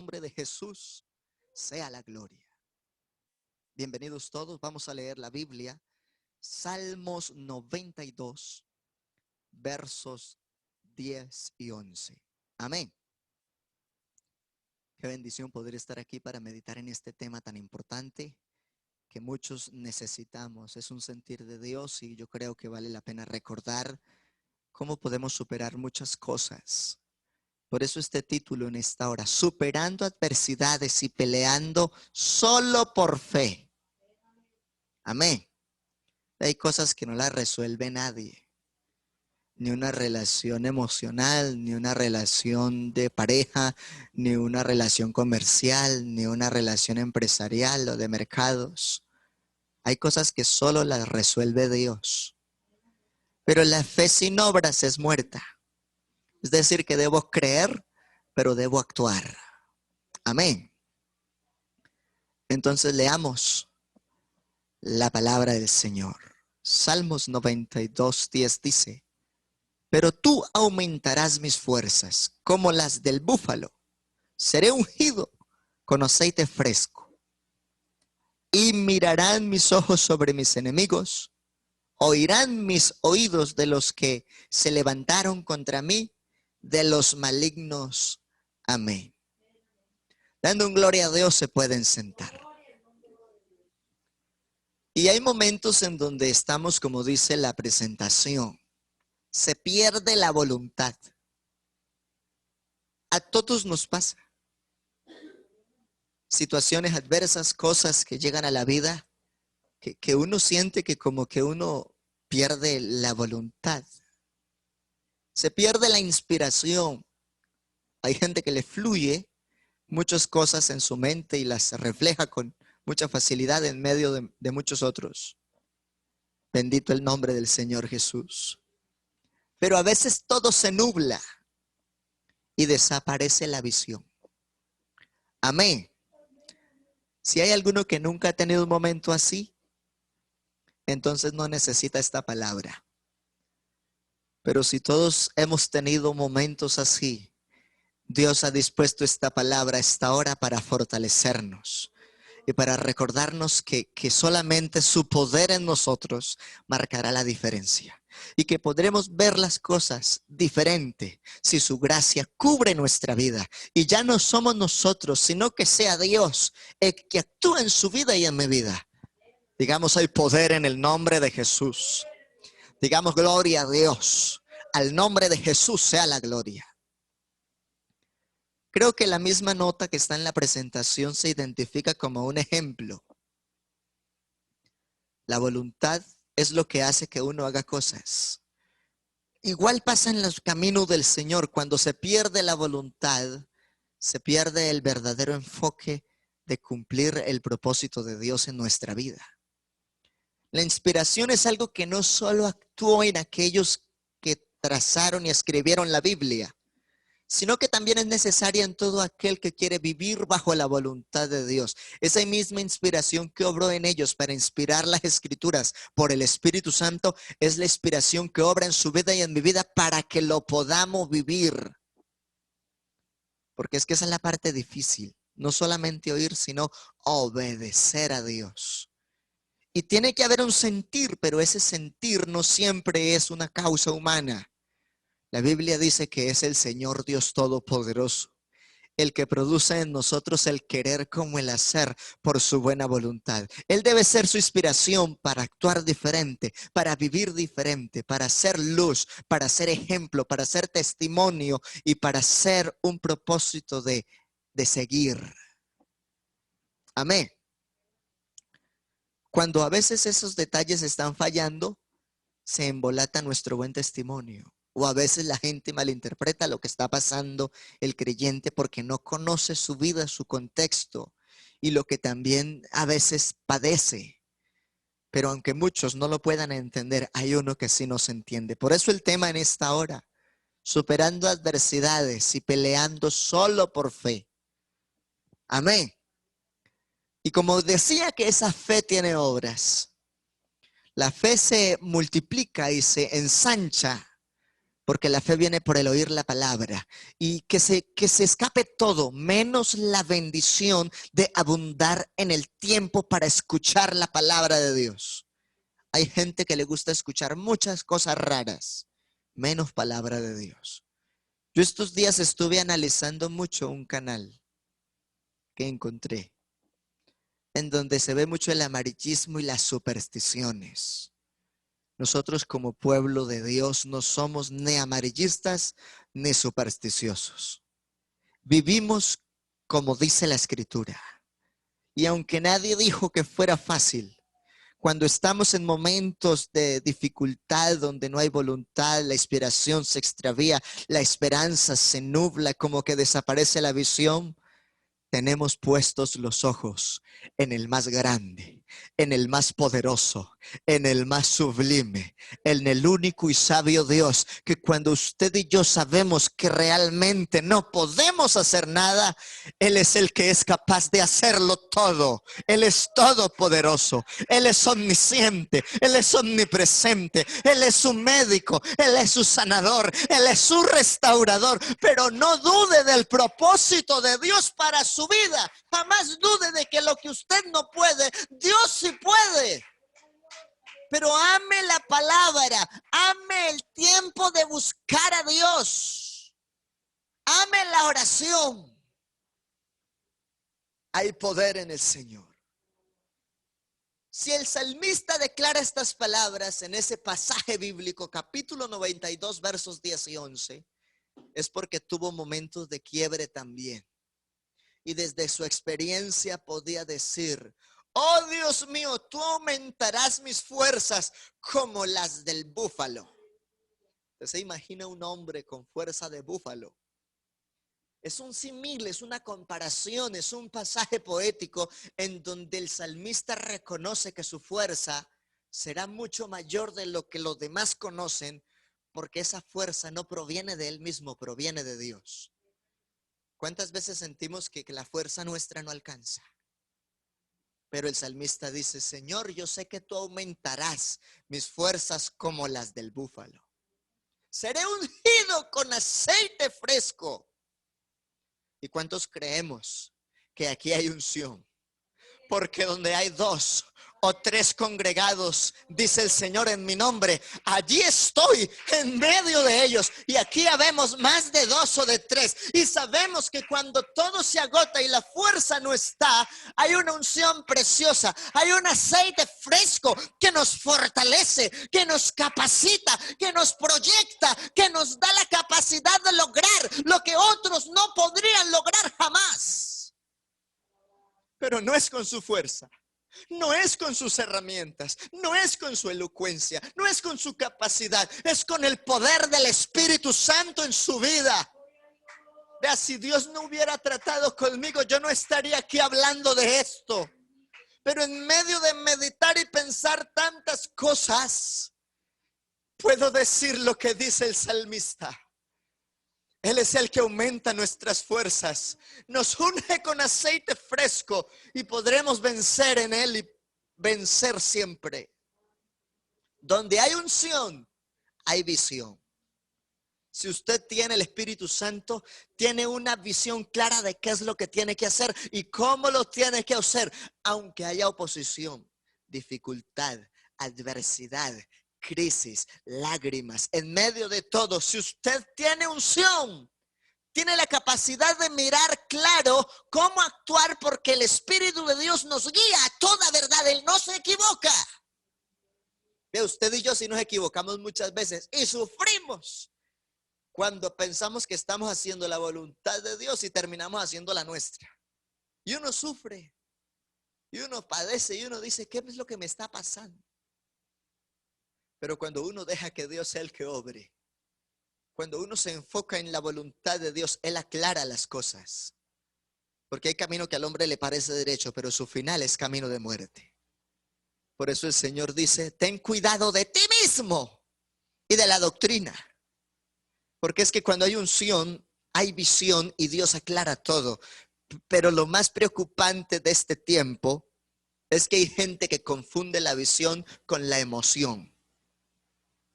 nombre de Jesús sea la gloria. Bienvenidos todos, vamos a leer la Biblia. Salmos 92, versos 10 y 11. Amén. Qué bendición poder estar aquí para meditar en este tema tan importante que muchos necesitamos. Es un sentir de Dios y yo creo que vale la pena recordar cómo podemos superar muchas cosas. Por eso este título en esta hora, superando adversidades y peleando solo por fe. Amén. Hay cosas que no las resuelve nadie. Ni una relación emocional, ni una relación de pareja, ni una relación comercial, ni una relación empresarial o de mercados. Hay cosas que solo las resuelve Dios. Pero la fe sin obras es muerta. Es decir, que debo creer, pero debo actuar. Amén. Entonces leamos la palabra del Señor. Salmos 92, 10 dice: pero tú aumentarás mis fuerzas como las del búfalo. Seré ungido con aceite fresco. Y mirarán mis ojos sobre mis enemigos. Oirán mis oídos de los que se levantaron contra mí, de los malignos. Amén. Dando un gloria a Dios se pueden sentar. Y hay momentos en donde estamos, como dice la presentación, se pierde la voluntad. A todos nos pasa. Situaciones adversas, cosas que llegan a la vida, que uno siente que como que uno pierde la voluntad. Se pierde la inspiración. Hay gente que le fluye muchas cosas en su mente y las refleja con mucha facilidad en medio de muchos otros. Bendito el nombre del Señor Jesús. Pero a veces todo se nubla y desaparece la visión. Amén. Si hay alguno que nunca ha tenido un momento así, entonces no necesita esta palabra. Pero si todos hemos tenido momentos así, Dios ha dispuesto esta palabra a esta hora para fortalecernos y para recordarnos que solamente su poder en nosotros marcará la diferencia y que podremos ver las cosas diferente si su gracia cubre nuestra vida y ya no somos nosotros, sino que sea Dios el que actúa en su vida y en mi vida. Digamos, hay poder en el nombre de Jesús. Digamos, gloria a Dios. Al nombre de Jesús sea la gloria. Creo que la misma nota que está en la presentación se identifica como un ejemplo. La voluntad es lo que hace que uno haga cosas. Igual pasa en los caminos del Señor. Cuando se pierde la voluntad, se pierde el verdadero enfoque de cumplir el propósito de Dios en nuestra vida. La inspiración es algo que no solo actuó en aquellos que trazaron y escribieron la Biblia, sino que también es necesaria en todo aquel que quiere vivir bajo la voluntad de Dios. Esa misma inspiración que obró en ellos para inspirar las Escrituras por el Espíritu Santo es la inspiración que obra en su vida y en mi vida para que lo podamos vivir. Porque es que esa es la parte difícil, no solamente oír, sino obedecer a Dios. Y tiene que haber un sentir, pero ese sentir no siempre es una causa humana. La Biblia dice que es el Señor Dios Todopoderoso, el que produce en nosotros el querer como el hacer por su buena voluntad. Él debe ser su inspiración para actuar diferente, para vivir diferente, para ser luz, para ser ejemplo, para ser testimonio y para ser un propósito de seguir. Amén. Cuando a veces esos detalles están fallando, se embolata nuestro buen testimonio. O a veces la gente malinterpreta lo que está pasando el creyente porque no conoce su vida, su contexto y lo que también a veces padece. Pero aunque muchos no lo puedan entender, hay uno que sí nos entiende. Por eso el tema en esta hora, superando adversidades y peleando solo por fe. Amén. Y como decía que esa fe tiene obras, la fe se multiplica y se ensancha Porque la fe viene por el oír la palabra. Y que se escape todo, menos la bendición de abundar en el tiempo para escuchar la palabra de Dios. Hay gente que le gusta escuchar muchas cosas raras, menos palabra de Dios. Yo estos días estuve analizando mucho un canal que encontré, en donde se ve mucho el amarillismo y las supersticiones. Nosotros como pueblo de Dios no somos ni amarillistas ni supersticiosos. Vivimos como dice la Escritura. Y aunque nadie dijo que fuera fácil, cuando estamos en momentos de dificultad donde no hay voluntad, la inspiración se extravía, la esperanza se nubla, como que desaparece la visión, tenemos puestos los ojos en el más grande, en el más poderoso, en el más sublime, en el único y sabio Dios, que cuando usted y yo sabemos que realmente no podemos hacer nada, Él es el que es capaz de hacerlo todo. Él es todopoderoso, Él es omnisciente, Él es omnipresente, Él es su médico, Él es su sanador, Él es su restaurador. Pero no dude del propósito de Dios para su vida. Jamás dude de que lo que usted no puede, Dios sí puede. Pero ame la palabra, ame el tiempo de buscar a Dios, ame la oración. Hay poder en el Señor. Si el salmista declara estas palabras en ese pasaje bíblico, capítulo 92, versos 10 y 11, es porque tuvo momentos de quiebre también. Y desde su experiencia podía decir: oh Dios mío, tú aumentarás mis fuerzas como las del búfalo. Usted se imagina un hombre con fuerza de búfalo. Es un símil, es una comparación, es un pasaje poético en donde el salmista reconoce que su fuerza será mucho mayor de lo que los demás conocen, porque esa fuerza no proviene de él mismo, proviene de Dios. ¿Cuántas veces sentimos que la fuerza nuestra no alcanza? Pero el salmista dice: Señor, yo sé que tú aumentarás mis fuerzas como las del búfalo. Seré ungido con aceite fresco. ¿Y cuántos creemos que aquí hay unción? Porque donde hay dos o tres congregados, dice el Señor, en mi nombre, allí estoy en medio de ellos. Y aquí habemos más de dos o de tres. Y sabemos que cuando todo se agota y la fuerza no está, hay una unción preciosa, hay un aceite fresco que nos fortalece, que nos capacita, que nos proyecta, que nos da la capacidad de lograr lo que otros no podrían lograr jamás. Pero no es con su fuerza, no es con sus herramientas, no es con su elocuencia, no es con su capacidad, es con el poder del Espíritu Santo en su vida. Vea, si Dios no hubiera tratado conmigo, yo no estaría aquí hablando de esto. Pero en medio de meditar y pensar tantas cosas, puedo decir lo que dice el salmista. Él es el que aumenta nuestras fuerzas, nos unge con aceite fresco y podremos vencer en él y vencer siempre. Donde hay unción, hay visión. Si usted tiene el Espíritu Santo, tiene una visión clara de qué es lo que tiene que hacer y cómo lo tiene que hacer, aunque haya oposición, dificultad, adversidad, crisis, lágrimas. En medio de todo, si usted tiene unción, tiene la capacidad de mirar claro cómo actuar, porque el Espíritu de Dios nos guía a toda verdad. Él no se equivoca. Ve, usted y yo sí nos equivocamos muchas veces y sufrimos cuando pensamos que estamos haciendo la voluntad de Dios y terminamos haciendo la nuestra. Y uno sufre, y uno padece, y uno dice: ¿qué es lo que me está pasando? Pero cuando uno deja que Dios sea el que obre, cuando uno se enfoca en la voluntad de Dios, Él aclara las cosas. Porque hay camino que al hombre le parece derecho, pero su final es camino de muerte. Por eso el Señor dice: ten cuidado de ti mismo y de la doctrina. Porque es que cuando hay unción, hay visión y Dios aclara todo. Pero lo más preocupante de este tiempo es que hay gente que confunde la visión con la emoción.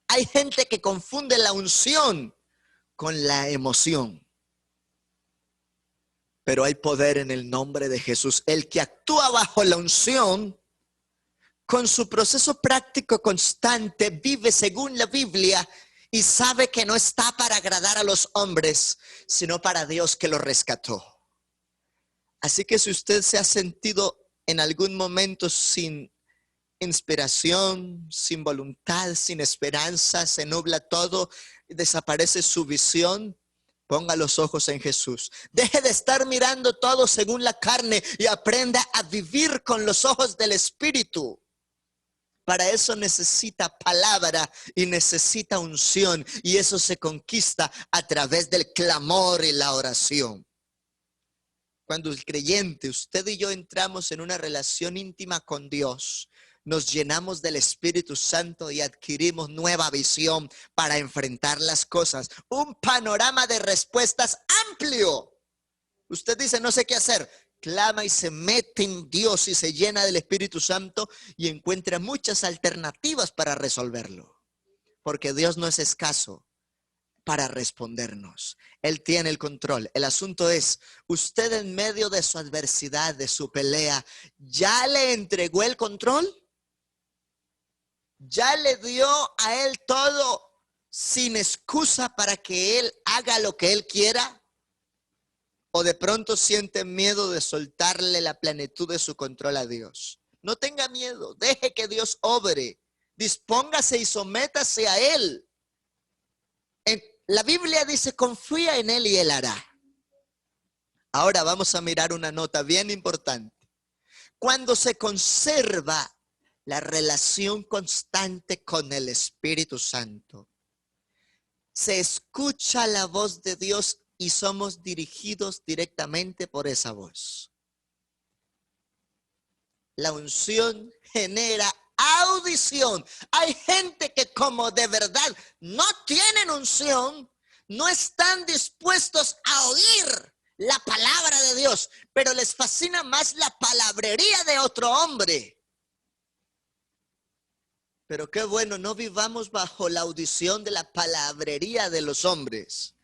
Hay gente que confunde la unción con la emoción. Pero hay poder en el nombre de Jesús. El que actúa bajo la unción, con su proceso práctico constante, vive según la Biblia y sabe que no está para agradar a los hombres, sino para Dios que lo rescató. Así que si usted se ha sentido en algún momento sin inspiración, sin voluntad, sin esperanza, se nubla todo, desaparece su visión, ponga los ojos en Jesús. Deje de estar mirando todo según la carne y aprenda a vivir con los ojos del Espíritu. Para eso necesita palabra y necesita unción, y eso se conquista a través del clamor y la oración. Cuando el creyente, usted y yo, entramos en una relación íntima con Dios, nos llenamos del Espíritu Santo y adquirimos nueva visión para enfrentar las cosas. Un panorama de respuestas amplio. Usted dice, no sé qué hacer. Clama y se mete en Dios y se llena del Espíritu Santo y encuentra muchas alternativas para resolverlo. Porque Dios no es escaso para respondernos. Él tiene el control. El asunto es, usted en medio de su adversidad, de su pelea, ¿ya le entregó el control? ¿Ya le dio a él todo sin excusa para que él haga lo que él quiera? ¿O de pronto siente miedo de soltarle la plenitud de su control a Dios? No tenga miedo, deje que Dios obre. Dispóngase y sométase a él. La Biblia dice, confía en él y él hará. Ahora vamos a mirar una nota bien importante. Cuando se conserva la relación constante con el Espíritu Santo, se escucha la voz de Dios y somos dirigidos directamente por esa voz. La unción genera audición. Hay gente que, como de verdad no tienen unción, no están dispuestos a oír la palabra de Dios, pero les fascina más la palabrería de otro hombre. Pero qué bueno, no vivamos bajo la audición de la palabrería de los hombres.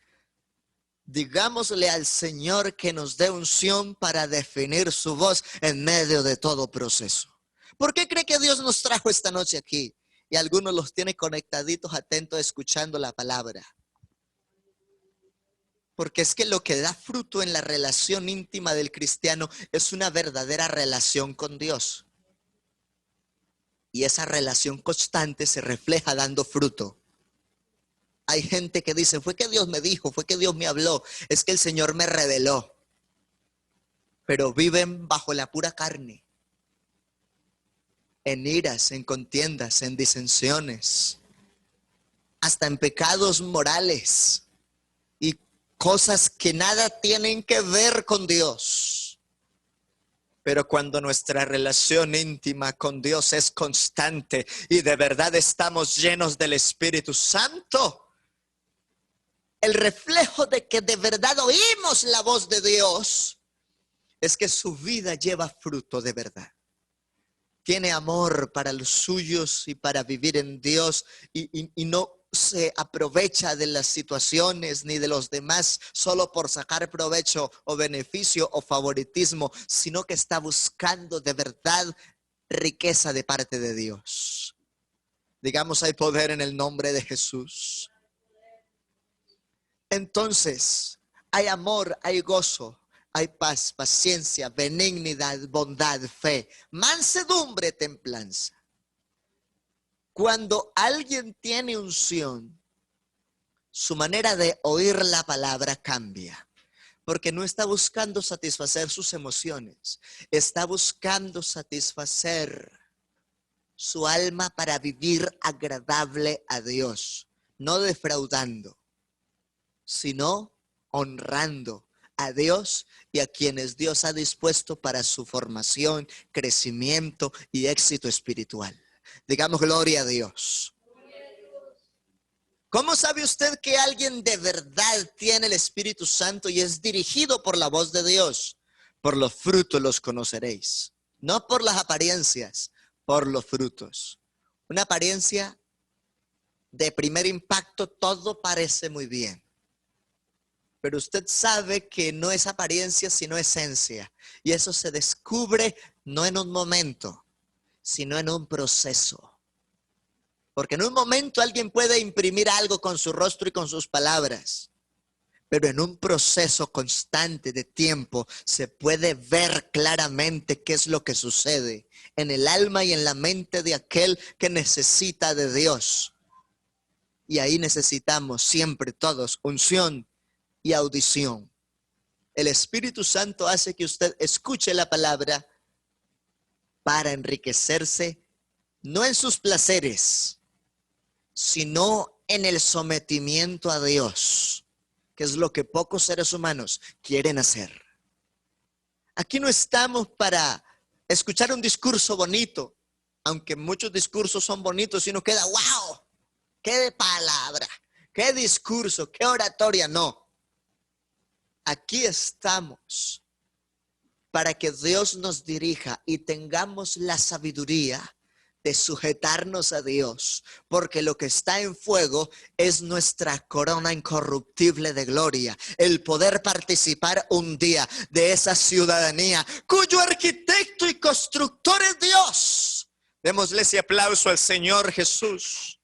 Digámosle al Señor que nos dé unción para definir su voz en medio de todo proceso. ¿Por qué cree que Dios nos trajo esta noche aquí? Y algunos los tiene conectaditos, atentos, escuchando la palabra. Porque es que lo que da fruto en la relación íntima del cristiano es una verdadera relación con Dios. Y esa relación constante se refleja dando fruto. Hay gente que dice, fue que Dios me dijo, fue que Dios me habló, es que el Señor me reveló. Pero viven bajo la pura carne. En iras, en contiendas, en disensiones, hasta en pecados morales y cosas que nada tienen que ver con Dios. Pero cuando nuestra relación íntima con Dios es constante y de verdad estamos llenos del Espíritu Santo, el reflejo de que de verdad oímos la voz de Dios es que su vida lleva fruto de verdad. Tiene amor para los suyos y para vivir en Dios y no se aprovecha de las situaciones ni de los demás solo por sacar provecho o beneficio o favoritismo, sino que está buscando de verdad riqueza de parte de Dios. Digamos, hay poder en el nombre de Jesús. Entonces, hay amor, hay gozo, hay paz, paciencia, benignidad, bondad, fe, mansedumbre, templanza. Cuando alguien tiene unción, su manera de oír la palabra cambia. Porque no está buscando satisfacer sus emociones, está buscando satisfacer su alma para vivir agradable a Dios, no defraudando, sino honrando a Dios y a quienes Dios ha dispuesto para su formación, crecimiento y éxito espiritual. Digamos gloria a Dios. ¿Cómo sabe usted que alguien de verdad tiene el Espíritu Santo y es dirigido por la voz de Dios? Por los frutos los conoceréis. No por las apariencias, por los frutos. Una apariencia de primer impacto todo parece muy bien. Pero usted sabe que no es apariencia, sino esencia. Y eso se descubre no en un momento, sino en un proceso. Porque en un momento alguien puede imprimir algo con su rostro y con sus palabras. Pero en un proceso constante de tiempo se puede ver claramente qué es lo que sucede en el alma y en la mente de aquel que necesita de Dios. Y ahí necesitamos siempre todos unción y audición. El Espíritu Santo hace que usted escuche la palabra para enriquecerse, no en sus placeres, sino en el sometimiento a Dios, que es lo que pocos seres humanos quieren hacer. Aquí no estamos para escuchar un discurso bonito, aunque muchos discursos son bonitos y uno queda, wow, qué de palabra, qué discurso, qué oratoria, no. Aquí estamos para que Dios nos dirija y tengamos la sabiduría de sujetarnos a Dios, porque lo que está en fuego es nuestra corona incorruptible de gloria, el poder participar un día de esa ciudadanía cuyo arquitecto y constructor es Dios. Démosle ese aplauso al Señor Jesús.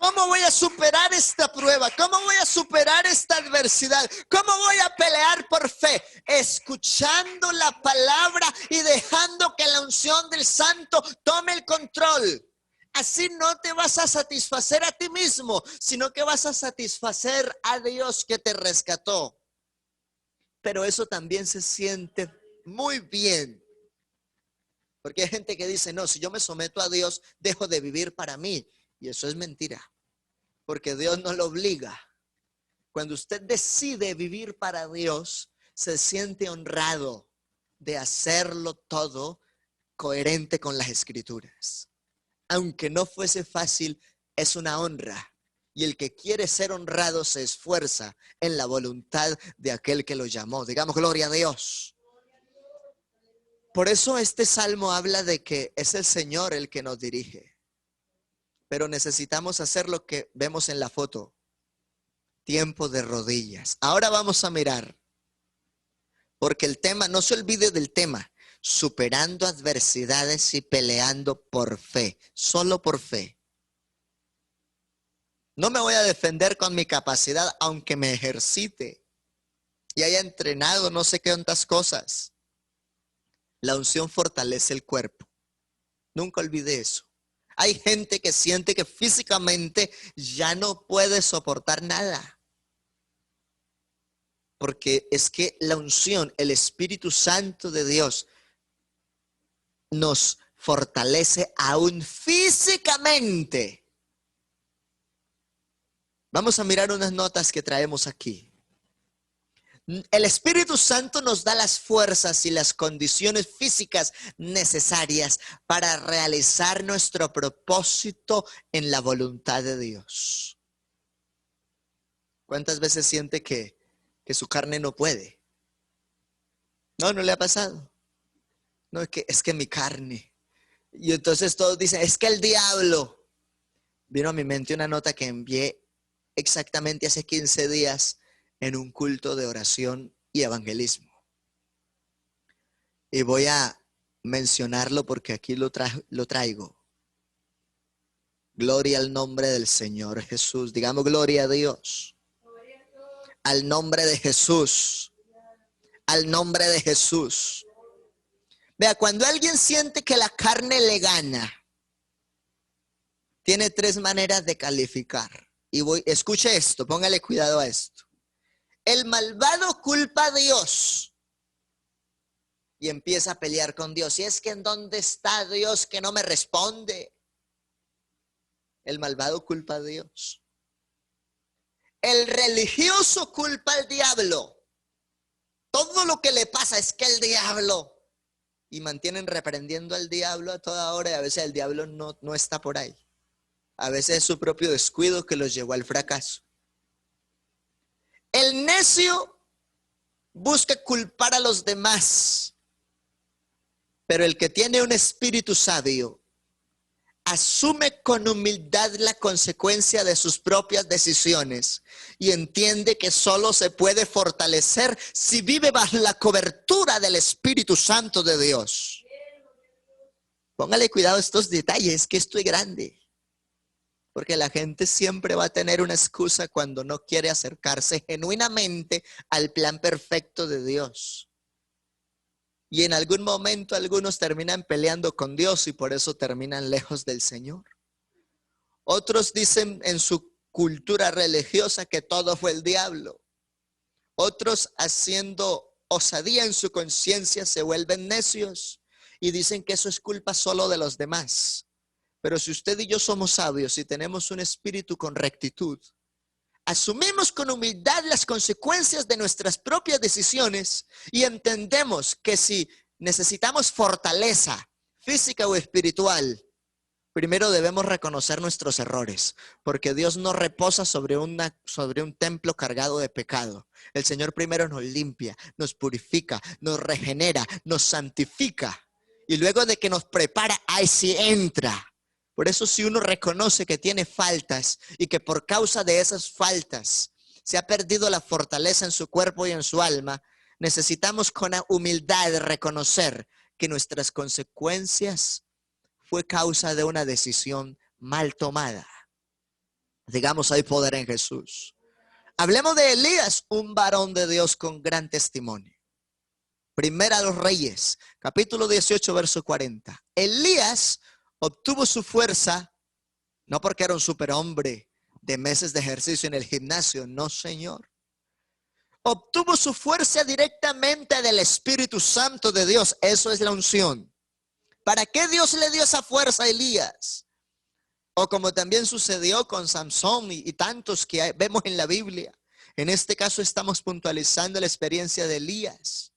¿Cómo voy a superar esta prueba? ¿Cómo voy a superar esta adversidad? ¿Cómo voy a pelear por fe? Escuchando la palabra y dejando que la unción del Santo tome el control. Así no te vas a satisfacer a ti mismo, sino que vas a satisfacer a Dios que te rescató. Pero eso también se siente muy bien. Porque hay gente que dice, no, si yo me someto a Dios, dejo de vivir para mí. Y eso es mentira, porque Dios no lo obliga. Cuando usted decide vivir para Dios, se siente honrado de hacerlo todo coherente con las Escrituras. Aunque no fuese fácil, es una honra. Y el que quiere ser honrado se esfuerza en la voluntad de aquel que lo llamó. Digamos, gloria a Dios. Por eso este salmo habla de que es el Señor el que nos dirige. Pero necesitamos hacer lo que vemos en la foto. Tiempo de rodillas. Ahora vamos a mirar. Porque el tema, no se olvide del tema. Superando adversidades y peleando por fe. Solo por fe. No me voy a defender con mi capacidad, aunque me ejercite y haya entrenado no sé qué tantas cosas. La unción fortalece el cuerpo. Nunca olvide eso. Hay gente que siente que físicamente ya no puede soportar nada. Porque es que la unción, el Espíritu Santo de Dios, nos fortalece aún físicamente. Vamos a mirar unas notas que traemos aquí. El Espíritu Santo nos da las fuerzas y las condiciones físicas necesarias para realizar nuestro propósito en la voluntad de Dios. ¿Cuántas veces siente que su carne no puede? No le ha pasado. No, es que mi carne. Y entonces todos dicen, es que el diablo. Vino a mi mente una nota que envié exactamente hace 15 días en un culto de oración y evangelismo. Y voy a mencionarlo porque aquí lo traigo. Gloria al nombre del Señor Jesús. Digamos gloria a Dios. Al nombre de Jesús. Al nombre de Jesús. Vea, cuando alguien siente que la carne le gana, tiene 3 maneras de calificar. Y escuche esto, póngale cuidado a esto. El malvado culpa a Dios y empieza a pelear con Dios. Y es que ¿en dónde está Dios que no me responde? El malvado culpa a Dios. El religioso culpa al diablo. Todo lo que le pasa es que el diablo. Y mantienen reprendiendo al diablo a toda hora y a veces el diablo no está por ahí. A veces es su propio descuido que los llevó al fracaso. El necio busca culpar a los demás, pero el que tiene un espíritu sabio asume con humildad la consecuencia de sus propias decisiones y entiende que solo se puede fortalecer si vive bajo la cobertura del Espíritu Santo de Dios. Póngale cuidado a estos detalles, que esto es grande. Porque la gente siempre va a tener una excusa cuando no quiere acercarse genuinamente al plan perfecto de Dios. Y en algún momento algunos terminan peleando con Dios y por eso terminan lejos del Señor. Otros dicen en su cultura religiosa que todo fue el diablo. Otros, haciendo osadía en su conciencia, se vuelven necios y dicen que eso es culpa solo de los demás. Pero si usted y yo somos sabios y tenemos un espíritu con rectitud, asumimos con humildad las consecuencias de nuestras propias decisiones y entendemos que si necesitamos fortaleza física o espiritual, primero debemos reconocer nuestros errores, porque Dios no reposa sobre un templo cargado de pecado. El Señor primero nos limpia, nos purifica, nos regenera, nos santifica y luego de que nos prepara, ahí sí entra. Por eso si uno reconoce que tiene faltas y que por causa de esas faltas se ha perdido la fortaleza en su cuerpo y en su alma, necesitamos con humildad reconocer que nuestras consecuencias fue causa de una decisión mal tomada. Digamos, hay poder en Jesús. Hablemos de Elías, un varón de Dios con gran testimonio. Primera a los Reyes, capítulo 18, verso 40. Elías obtuvo su fuerza, no porque era un superhombre de meses de ejercicio en el gimnasio, no señor. Obtuvo su fuerza directamente del Espíritu Santo de Dios, eso es la unción. ¿Para qué Dios le dio esa fuerza a Elías? O como también sucedió con Samson y tantos que vemos en la Biblia. En este caso estamos puntualizando la experiencia de Elías.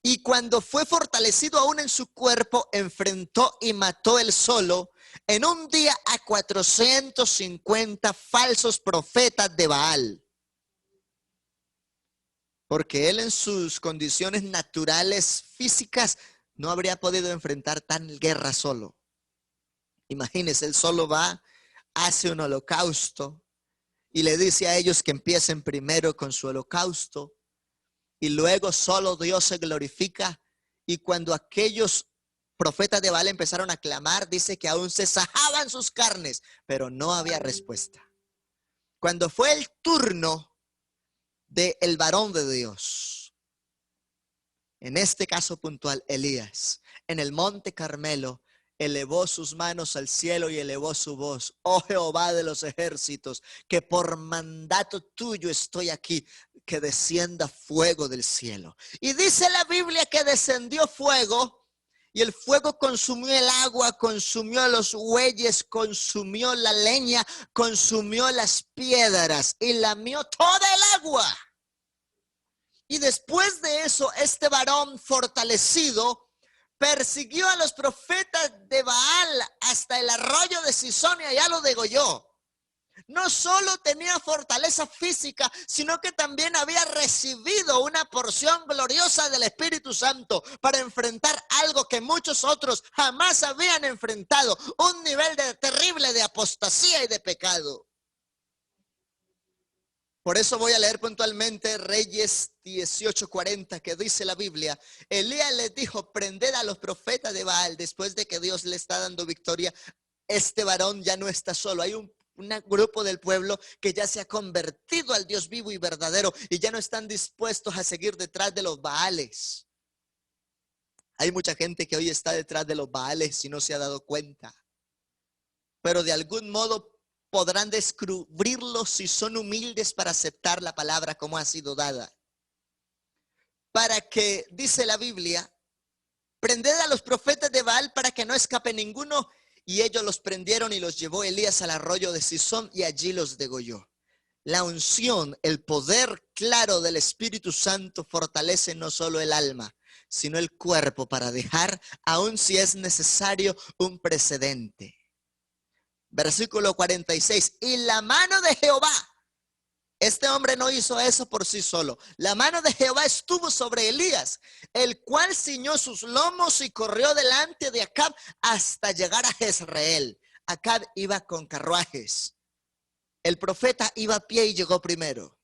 Y cuando fue fortalecido aún en su cuerpo, enfrentó y mató él solo en un día a 450 falsos profetas de Baal. Porque él en sus condiciones naturales físicas no habría podido enfrentar tan guerra solo. Imagínense, él solo va, hace un holocausto y le dice a ellos que empiecen primero con su holocausto. Y luego solo Dios se glorifica. Y cuando aquellos profetas de Baal empezaron a clamar, dice que aún se sajaban sus carnes, pero no había respuesta. Cuando fue el turno del varón de Dios, en este caso puntual, Elías, en el monte Carmelo, elevó sus manos al cielo y elevó su voz. Oh Jehová de los ejércitos, que por mandato tuyo estoy aquí, que descienda fuego del cielo. Y dice la Biblia que descendió fuego y el fuego consumió el agua, consumió los bueyes, consumió la leña, consumió las piedras y lamió toda el agua. Y después de eso, este varón fortalecido persiguió a los profetas de Baal hasta el arroyo de Sison y allá lo degolló. No solo tenía fortaleza física, sino que también había recibido una porción gloriosa del Espíritu Santo para enfrentar algo que muchos otros jamás habían enfrentado, un nivel terrible de apostasía y de pecado. Por eso voy a leer puntualmente Reyes 18:40, que dice la Biblia: Elías les dijo, prended a los profetas de Baal. Después de que Dios le está dando victoria, este varón ya no está solo. Hay un grupo del pueblo que ya se ha convertido al Dios vivo y verdadero y ya no están dispuestos a seguir detrás de los Baales. Hay mucha gente que hoy está detrás de los Baales y no se ha dado cuenta, pero de algún modo podrán descubrirlo si son humildes para aceptar la palabra como ha sido dada. Para que, dice la Biblia, prended a los profetas de Baal para que no escape ninguno. Y ellos los prendieron y los llevó Elías al arroyo de Sison y allí los degolló. La unción, el poder claro del Espíritu Santo fortalece no solo el alma, sino el cuerpo para dejar, aun si es necesario, un precedente. Versículo 46. Y la mano de Jehová Este hombre no hizo eso por sí solo. La mano de Jehová estuvo sobre Elías, el cual ciñó sus lomos y corrió delante de Acab hasta llegar a Jezreel. Acab iba con carruajes. El profeta iba a pie y llegó primero.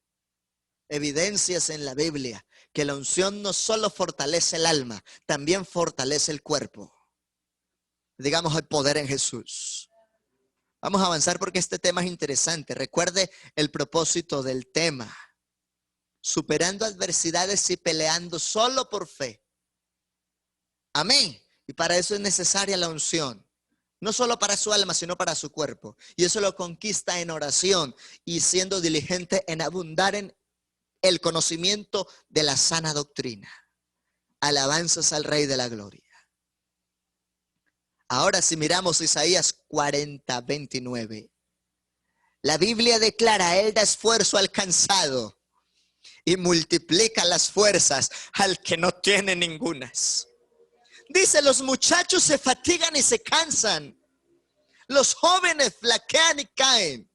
Evidencias en la Biblia que la unción no solo fortalece el alma, también fortalece el cuerpo. Digamos, el poder en Jesús. Vamos a avanzar porque este tema es interesante. Recuerde el propósito del tema. Superando adversidades y peleando solo por fe. Amén. Y para eso es necesaria la unción. No solo para su alma, sino para su cuerpo. Y eso lo conquista en oración y siendo diligente en abundar en el conocimiento de la sana doctrina. Alabanzas al Rey de la Gloria. Ahora si miramos Isaías 40, 29. La Biblia declara, Él da esfuerzo al cansado y multiplica las fuerzas al que no tiene ningunas. Dice, los muchachos se fatigan y se cansan. Los jóvenes flaquean y caen.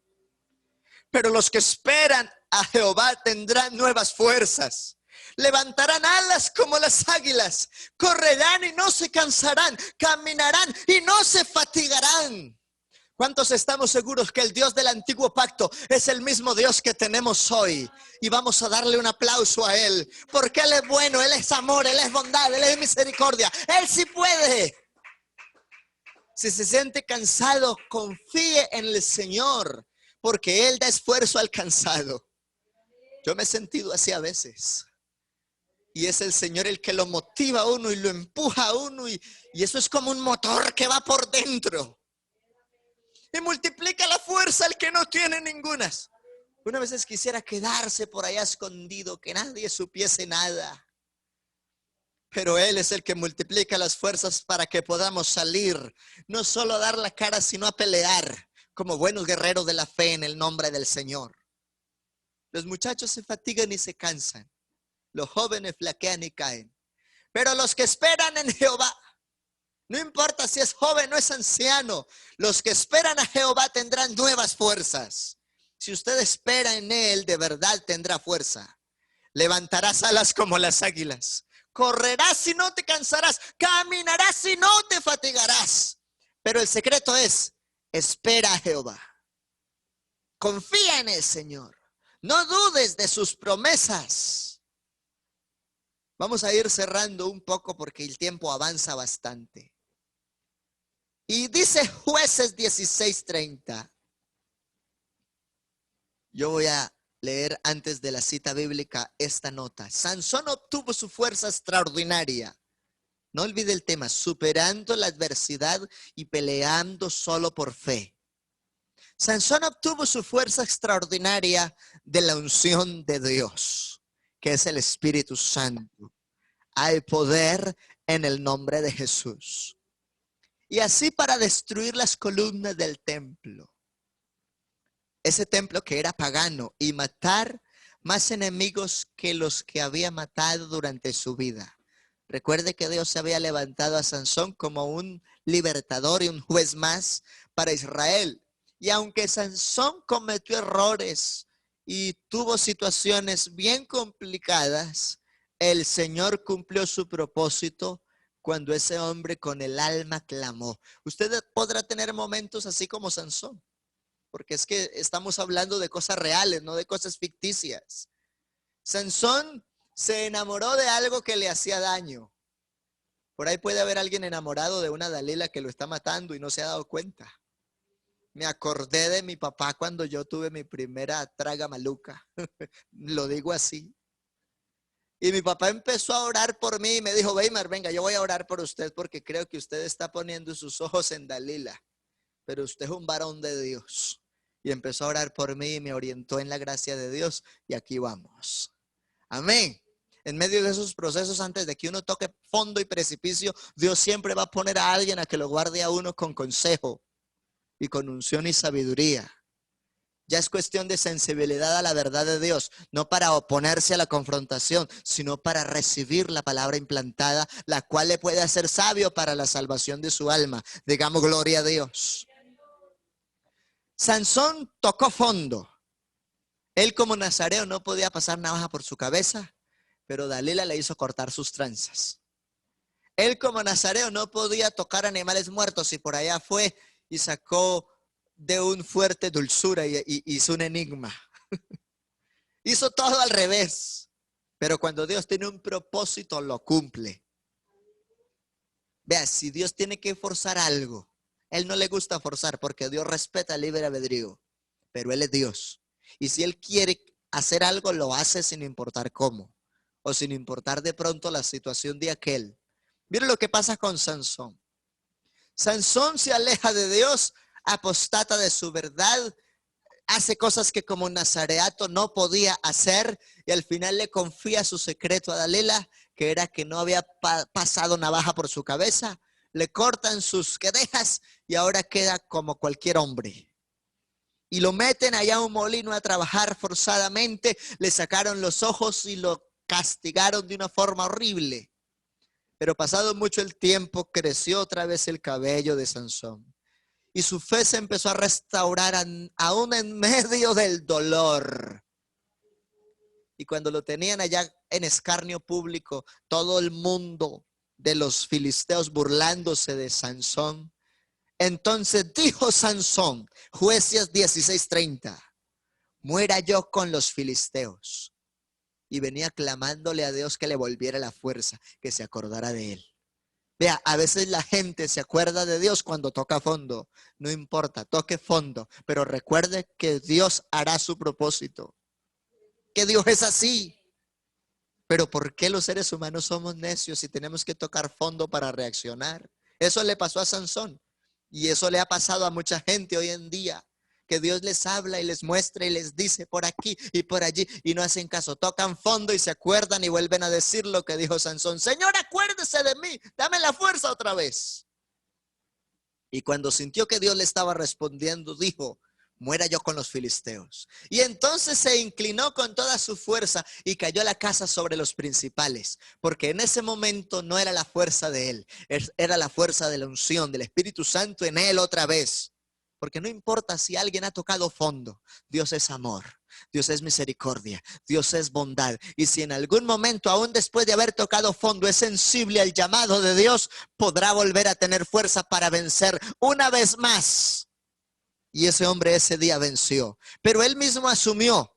Pero los que esperan a Jehová tendrán nuevas fuerzas. Levantarán alas como las águilas. Correrán y no se cansarán. Caminarán y no se fatigarán. ¿Cuántos estamos seguros que el Dios del antiguo pacto es el mismo Dios que tenemos hoy? Y vamos a darle un aplauso a Él. Porque Él es bueno, Él es amor, Él es bondad, Él es misericordia. Él sí puede. Si se siente cansado, confíe en el Señor. Porque Él da esfuerzo al cansado. Yo me he sentido así a veces. Y es el Señor el que lo motiva a uno y lo empuja a uno. Y eso es como un motor que va por dentro. Y multiplica la fuerza al que no tiene ningunas. Una vez quisiera quedarse por allá escondido, que nadie supiese nada. Pero Él es el que multiplica las fuerzas para que podamos salir. No solo a dar la cara, sino a pelear como buenos guerreros de la fe en el nombre del Señor. Los muchachos se fatigan y se cansan. Los jóvenes flaquean y caen. Pero los que esperan en Jehová, no importa si es joven o es anciano, los que esperan a Jehová tendrán nuevas fuerzas. Si usted espera en Él, de verdad tendrá fuerza. Levantarás alas como las águilas. Correrás y no te cansarás. Caminarás y no te fatigarás. Pero el secreto es, espera a Jehová. Confía en el Señor. No dudes de sus promesas. Vamos a ir cerrando un poco porque el tiempo avanza bastante. Y dice Jueces 16:30. Yo voy a leer antes de la cita bíblica esta nota. Sansón obtuvo su fuerza extraordinaria. No olvide el tema, superando la adversidad y peleando solo por fe. Sansón obtuvo su fuerza extraordinaria de la unción de Dios, que es el Espíritu Santo. Hay poder en el nombre de Jesús. Y así para destruir las columnas del templo. Ese templo que era pagano y matar más enemigos que los que había matado durante su vida. Recuerde que Dios se había levantado a Sansón como un libertador y un juez más para Israel. Y aunque Sansón cometió errores y tuvo situaciones bien complicadas, el Señor cumplió su propósito cuando ese hombre con el alma clamó. Usted podrá tener momentos así como Sansón, porque es que estamos hablando de cosas reales, no de cosas ficticias. Sansón se enamoró de algo que le hacía daño. Por ahí puede haber alguien enamorado de una Dalila que lo está matando y no se ha dado cuenta. Me acordé de mi papá cuando yo tuve mi primera traga maluca. Lo digo así. Y mi papá empezó a orar por mí y me dijo, Weimar, venga, yo voy a orar por usted porque creo que usted está poniendo sus ojos en Dalila. Pero usted es un varón de Dios. Y empezó a orar por mí y me orientó en la gracia de Dios. Y aquí vamos. Amén. En medio de esos procesos, antes de que uno toque fondo y precipicio, Dios siempre va a poner a alguien a que lo guarde a uno con consejo y con unción y sabiduría. Ya es cuestión de sensibilidad a la verdad de Dios, no para oponerse a la confrontación, sino para recibir la palabra implantada, la cual le puede hacer sabio para la salvación de su alma. Digamos gloria a Dios. Sansón tocó fondo Él como nazareo no podía pasar navaja por su cabeza, pero Dalila le hizo cortar sus trenzas. Él como nazareo no podía tocar animales muertos y por allá fue y sacó de un fuerte dulzura y hizo un enigma. Hizo todo al revés. Pero cuando Dios tiene un propósito, lo cumple. Vea, si Dios tiene que forzar algo, Él no le gusta forzar porque Dios respeta el libre albedrío. Pero Él es Dios. Y si Él quiere hacer algo, lo hace sin importar cómo. O sin importar de pronto la situación de aquel. Miren lo que pasa con Sansón. Sansón se aleja de Dios, apostata de su verdad, hace cosas que como nazareato no podía hacer y al final le confía su secreto a Dalila, que era que no había pasado navaja por su cabeza, le cortan sus quedejas y ahora queda como cualquier hombre. Y lo meten allá a un molino a trabajar forzadamente, le sacaron los ojos y lo castigaron de una forma horrible. Pero pasado mucho el tiempo, creció otra vez el cabello de Sansón. Y su fe se empezó a restaurar aún en medio del dolor. Y cuando lo tenían allá en escarnio público, todo el mundo de los filisteos burlándose de Sansón. Entonces dijo Sansón, Jueces 16:30, muera yo con los filisteos. Y venía clamándole a Dios que le volviera la fuerza, que se acordara de él. Vea, a veces la gente se acuerda de Dios cuando toca fondo. No importa, toque fondo, pero recuerde que Dios hará su propósito. Que Dios es así. Pero ¿por qué los seres humanos somos necios y tenemos que tocar fondo para reaccionar? Eso le pasó a Sansón y eso le ha pasado a mucha gente hoy en día. Que Dios les habla y les muestra y les dice por aquí y por allí y no hacen caso. Tocan fondo y se acuerdan y vuelven a decir lo que dijo Sansón. Señor, acuérdese de mí, dame la fuerza otra vez. Y cuando sintió que Dios le estaba respondiendo, dijo, muera yo con los filisteos. Y entonces se inclinó con toda su fuerza y cayó la casa sobre los principales, porque en ese momento no era la fuerza de él, era la fuerza de la unción del Espíritu Santo en él otra vez. Porque no importa si alguien ha tocado fondo, Dios es amor, Dios es misericordia, Dios es bondad. Y si en algún momento, aún después de haber tocado fondo, es sensible al llamado de Dios, podrá volver a tener fuerza para vencer una vez más. Y ese hombre ese día venció. Pero él mismo asumió,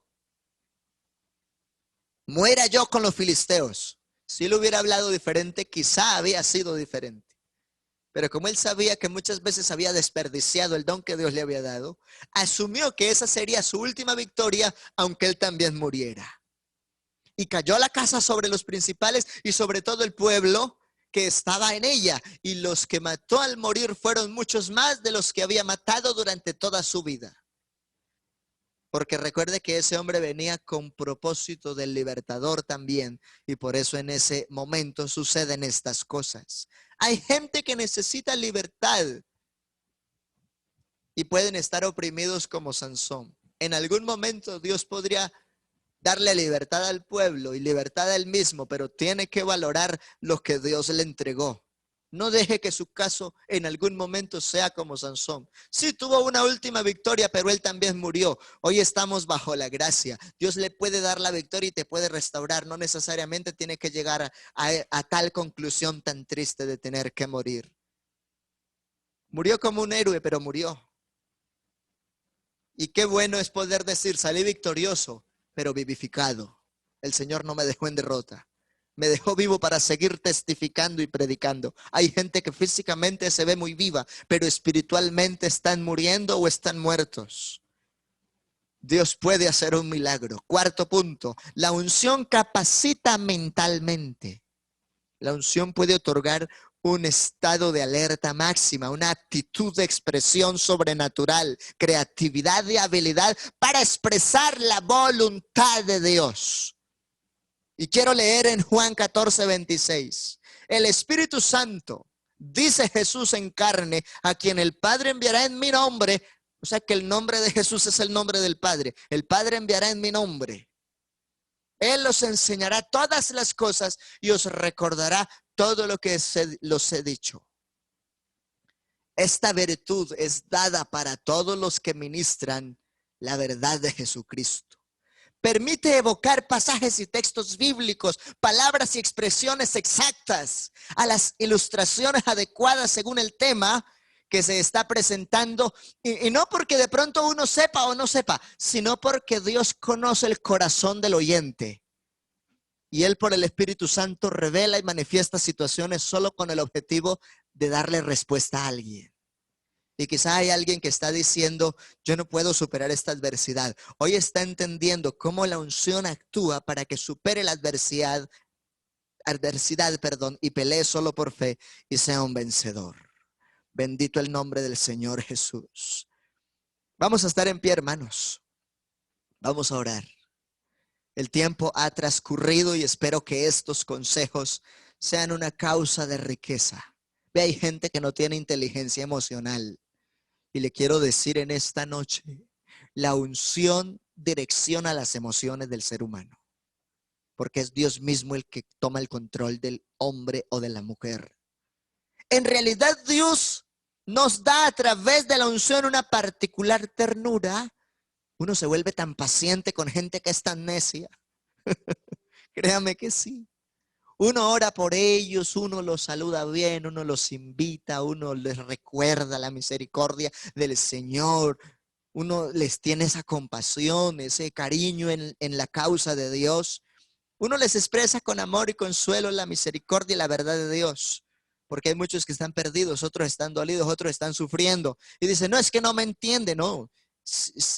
muera yo con los filisteos. Si él hubiera hablado diferente, quizá había sido diferente. Pero como él sabía que muchas veces había desperdiciado el don que Dios le había dado, asumió que esa sería su última victoria, aunque él también muriera. Y cayó la casa sobre los principales y sobre todo el pueblo que estaba en ella. Y los que mató al morir fueron muchos más de los que había matado durante toda su vida. Porque recuerde que ese hombre venía con propósito del libertador también. Y por eso en ese momento suceden estas cosas. Hay gente que necesita libertad. Y pueden estar oprimidos como Sansón. En algún momento Dios podría darle libertad al pueblo y libertad a él mismo. Pero tiene que valorar lo que Dios le entregó. No deje que su caso en algún momento sea como Sansón. Sí tuvo una última victoria, pero él también murió. Hoy estamos bajo la gracia. Dios le puede dar la victoria y te puede restaurar. No necesariamente tiene que llegar a tal conclusión tan triste de tener que morir. Murió como un héroe, pero murió. Y qué bueno es poder decir, salí victorioso, pero vivificado. El Señor no me dejó en derrota. Me dejó vivo para seguir testificando y predicando. Hay gente que físicamente se ve muy viva, pero espiritualmente están muriendo o están muertos. Dios puede hacer un milagro. Cuarto punto, la unción capacita mentalmente. La unción puede otorgar un estado de alerta máxima, una actitud de expresión sobrenatural, creatividad y habilidad para expresar la voluntad de Dios. Y quiero leer en Juan 14:26. El Espíritu Santo, dice Jesús en carne, a quien el Padre enviará en mi nombre. O sea que el nombre de Jesús es el nombre del Padre. El Padre enviará en mi nombre. Él os enseñará todas las cosas y os recordará todo lo que los he dicho. Esta virtud es dada para todos los que ministran la verdad de Jesucristo. permite evocar pasajes y textos bíblicos, palabras y expresiones exactas a las ilustraciones adecuadas según el tema que se está presentando, y no porque de pronto uno sepa o no sepa, sino porque Dios conoce el corazón del oyente. Y Él por el Espíritu Santo revela y manifiesta situaciones solo con el objetivo de darle respuesta a alguien. Y quizá hay alguien que está diciendo, yo no puedo superar esta adversidad. Hoy está entendiendo cómo la unción actúa para que supere la adversidad, y pelee solo por fe y sea un vencedor. Bendito el nombre del Señor Jesús. Vamos a estar en pie, hermanos. Vamos a orar. El tiempo ha transcurrido y espero que estos consejos sean una causa de riqueza. Ve, hay gente que no tiene inteligencia emocional. Y le quiero decir en esta noche, la unción direcciona las emociones del ser humano. Porque es Dios mismo el que toma el control del hombre o de la mujer. En realidad Dios nos da a través de la unción una particular ternura. Uno se vuelve tan paciente con gente que es tan necia. Créame que sí. Uno ora por ellos, uno los saluda bien, uno los invita, uno les recuerda la misericordia del Señor. Uno les tiene esa compasión, ese cariño en la causa de Dios. Uno les expresa con amor y consuelo la misericordia y la verdad de Dios. Porque hay muchos que están perdidos, otros están dolidos, otros están sufriendo. Y dicen, no, es que no me entiende. No,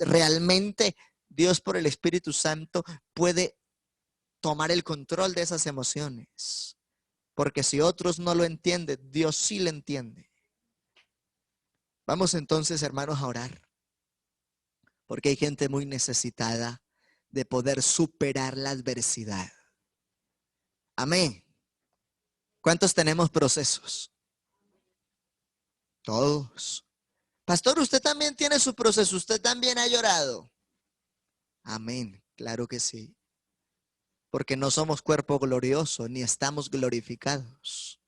realmente Dios por el Espíritu Santo puede tomar el control de esas emociones. Porque si otros no lo entienden, Dios sí lo entiende. Vamos entonces, hermanos, a orar. Porque hay gente muy necesitada de poder superar la adversidad. Amén. ¿Cuántos tenemos procesos? Todos. Pastor, usted también tiene su proceso. Usted también ha llorado. Amén. Claro que sí. Porque no somos cuerpo glorioso, ni estamos glorificados.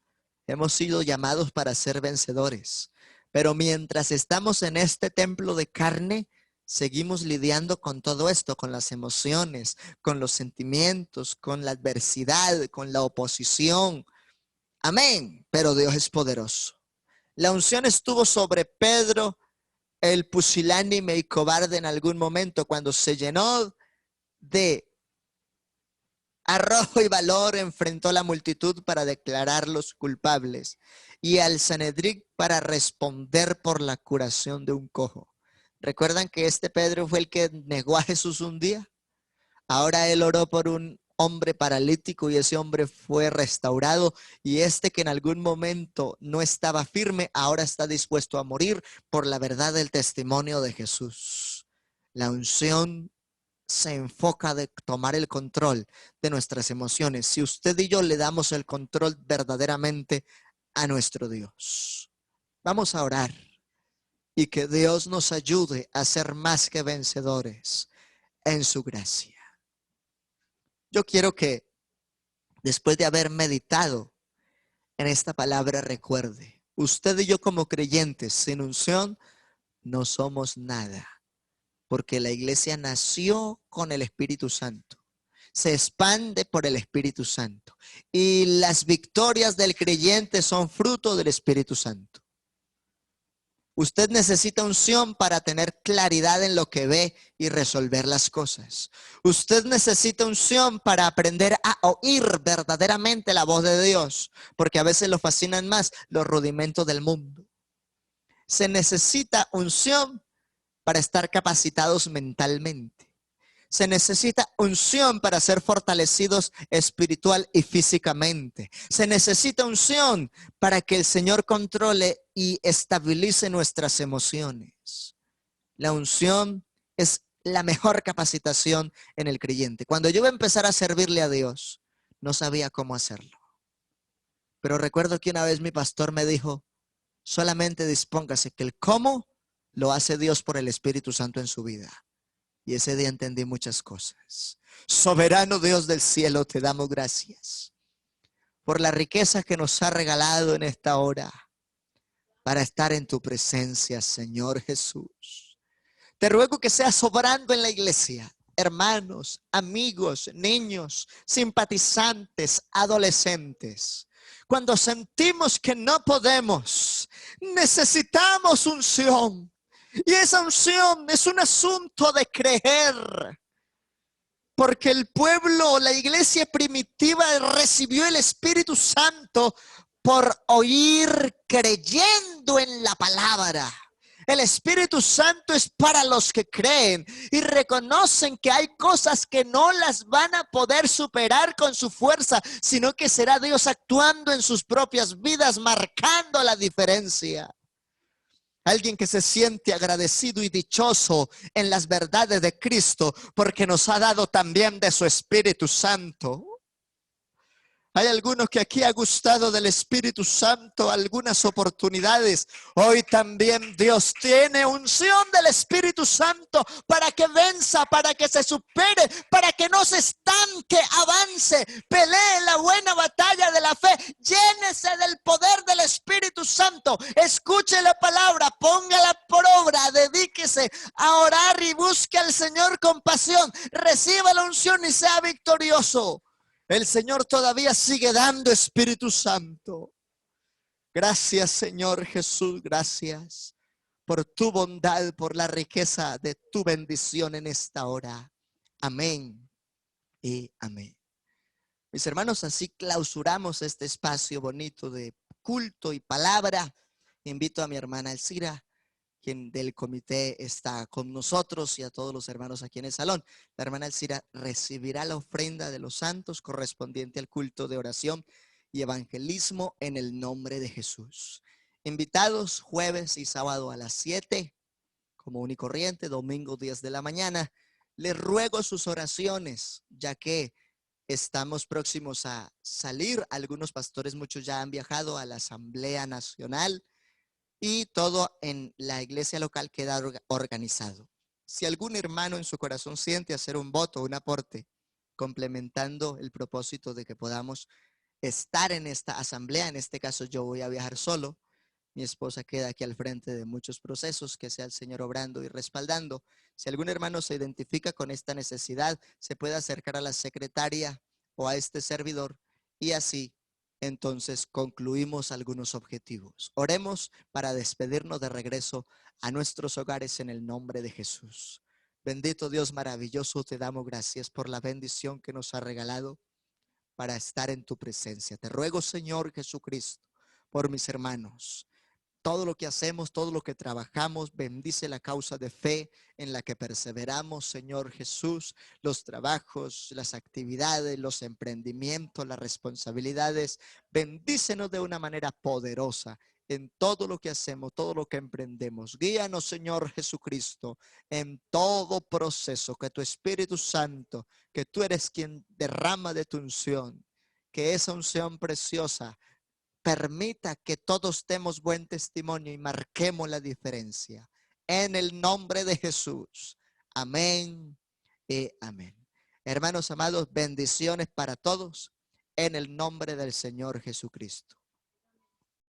Hemos sido llamados para ser vencedores. Pero mientras estamos en este templo de carne, seguimos lidiando con todo esto, con las emociones, con los sentimientos, con la adversidad, con la oposición. Amén. Pero Dios es poderoso. La unción estuvo sobre Pedro, el pusilánime y cobarde en algún momento, cuando se llenó de arrojo y valor, enfrentó a la multitud para declararlos culpables y al Sanedrín para responder por la curación de un cojo. ¿Recuerdan que este Pedro fue el que negó a Jesús un día? Ahora él oró por un hombre paralítico y ese hombre fue restaurado, y este que en algún momento no estaba firme, ahora está dispuesto a morir por la verdad del testimonio de Jesús. La unción se enfoca de tomar el control de nuestras emociones. Si usted y yo le damos el control verdaderamente a nuestro Dios. Vamos a orar y que Dios nos ayude a ser más que vencedores en su gracia. Yo quiero que después de haber meditado en esta palabra, recuerde, usted y yo como creyentes sin unción no somos nada. Porque la iglesia nació con el Espíritu Santo. Se expande por el Espíritu Santo. Y las victorias del creyente son fruto del Espíritu Santo. Usted necesita unción para tener claridad en lo que ve y resolver las cosas. Usted necesita unción para aprender a oír verdaderamente la voz de Dios. Porque a veces lo fascinan más los rudimentos del mundo. Se necesita unción para estar capacitados mentalmente. Se necesita unción para ser fortalecidos espiritual y físicamente. Se necesita unción para que el Señor controle y estabilice nuestras emociones. La unción es la mejor capacitación en el creyente. Cuando yo iba a empezar a servirle a Dios, no sabía cómo hacerlo. Pero recuerdo que una vez mi pastor me dijo, solamente dispóngase que el cómo lo hace Dios por el Espíritu Santo en su vida. Y ese día entendí muchas cosas. Soberano Dios del cielo, te damos gracias por la riqueza que nos ha regalado en esta hora para estar en tu presencia, Señor Jesús. Te ruego que seas obrando en la iglesia, hermanos, amigos, niños, simpatizantes, adolescentes. Cuando sentimos que no podemos, necesitamos unción. Y esa unción es un asunto de creer. Porque el pueblo, la iglesia primitiva recibió el Espíritu Santo por oír creyendo en la palabra. El Espíritu Santo es para los que creen y reconocen que hay cosas que no las van a poder superar con su fuerza, sino que será Dios actuando en sus propias vidas, marcando la diferencia. Alguien que se siente agradecido y dichoso en las verdades de Cristo porque nos ha dado también de su Espíritu Santo. Hay algunos que aquí ha gustado del Espíritu Santo algunas oportunidades. Hoy también Dios tiene unción del Espíritu Santo para que venza, para que se supere, para que no se estanque, avance, pelee la buena batalla de la fe. Llénese del poder del Espíritu Santo. Escuche la palabra, póngala por obra, dedíquese a orar y busque al Señor con pasión. Reciba la unción y sea victorioso. El Señor todavía sigue dando Espíritu Santo. Gracias, Señor Jesús, gracias por tu bondad, por la riqueza de tu bendición en esta hora. Amén y amén. Mis hermanos, así clausuramos este espacio bonito de culto y palabra. Invito a mi hermana Elcira, quien del comité está con nosotros, y a todos los hermanos aquí en el salón. La hermana Elcira recibirá la ofrenda de los santos correspondiente al culto de oración y evangelismo en el nombre de Jesús. Invitados jueves y sábado a las 7, común y corriente, domingo 10 de la mañana. Les ruego sus oraciones, ya que estamos próximos a salir. Algunos pastores, muchos ya han viajado a la Asamblea Nacional, y todo en la iglesia local queda organizado. Si algún hermano en su corazón siente hacer un voto, un aporte, complementando el propósito de que podamos estar en esta asamblea, en este caso yo voy a viajar solo, mi esposa queda aquí al frente de muchos procesos, que sea el Señor obrando y respaldando. Si algún hermano se identifica con esta necesidad, se puede acercar a la secretaria o a este servidor, y así entonces concluimos algunos objetivos. Oremos para despedirnos de regreso a nuestros hogares en el nombre de Jesús. Bendito Dios maravilloso, te damos gracias por la bendición que nos ha regalado para estar en tu presencia. Te ruego, Señor Jesucristo, por mis hermanos. Todo lo que hacemos, todo lo que trabajamos, bendice la causa de fe en la que perseveramos, Señor Jesús. Los trabajos, las actividades, los emprendimientos, las responsabilidades, bendícenos de una manera poderosa en todo lo que hacemos, todo lo que emprendemos. Guíanos, Señor Jesucristo, en todo proceso. Que tu Espíritu Santo, que tú eres quien derrama de tu unción, que esa unción preciosa permita que todos demos buen testimonio y marquemos la diferencia. En el nombre de Jesús. Amén y amén. Hermanos amados, bendiciones para todos en el nombre del Señor Jesucristo.